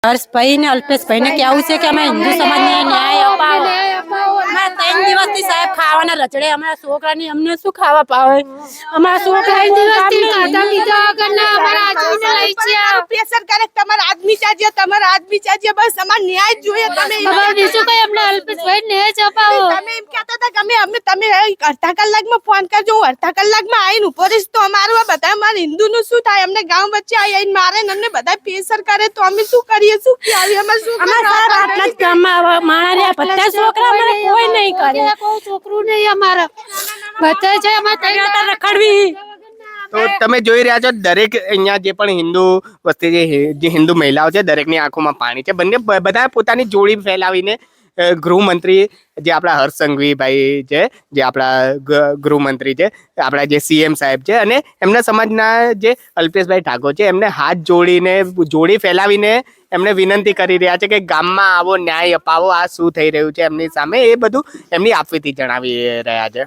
હર્ષભાઈ ને અલ્પેશભાઈ ને કેવું છે કે અમે હિન્દુ સમાજને ન્યાય અપાવો. 3 દિવસથી સાહેબ ખાવાના રચડે અમારા છોકરાની અમને શું ખાવા પાવે? અમારા છોકરા પ્રેશર કરે તમારા આદમી ચાજ્ય બસ અમાર ન્યાય જોઈએ. તમે બીજું કઈ અમને અલ્પેશભાઈ ને જ અપાવો. તમે એમ કહેતા હતા કે તમે અડધા કલાકમાં ફોન કરજો, હું અડધા કલાકમાં આવીને ઉભો રહીશ તો અમારું આ બધા અમારા હિન્દુનું શું થાય? અમને ગામ વચ્ચે આવીને મારે ને અમને બધા પ્રેશર કરે તો અમે શું કરીએ? શું કહીએ? અમે શું આટલા જ ગામમાં માણસ બધા છોકરા અમારે કોઈ નહીં કરે. કોઈ છોકરું નહીં અમારા બધા છે અમારા રખડવી. તો તમે જોઈ રહ્યા છો દરેક અહીંયા જે પણ હિન્દુ વસ્તી જે હિન્દુ મહિલાઓ છે દરેકની આંખોમાં પાણી છે. બધા પોતાની જોડી ફેલાવીને ગૃહમંત્રી જે આપણા હર્ષ સંઘવીભાઈ છે, જે આપણા ગૃહમંત્રી છે, આપણા જે સીએમ સાહેબ છે અને એમના સમાજના જે અલ્પેશભાઈ ઠાકોર છે એમને હાથ જોડીને જોડી ફેલાવીને એમને વિનંતી કરી રહ્યા છે કે ગામમાં આવો, ન્યાય અપાવો, આ શું થઈ રહ્યું છે એમની સામે એ બધું એમની આપવીથી જણાવી રહ્યા છે.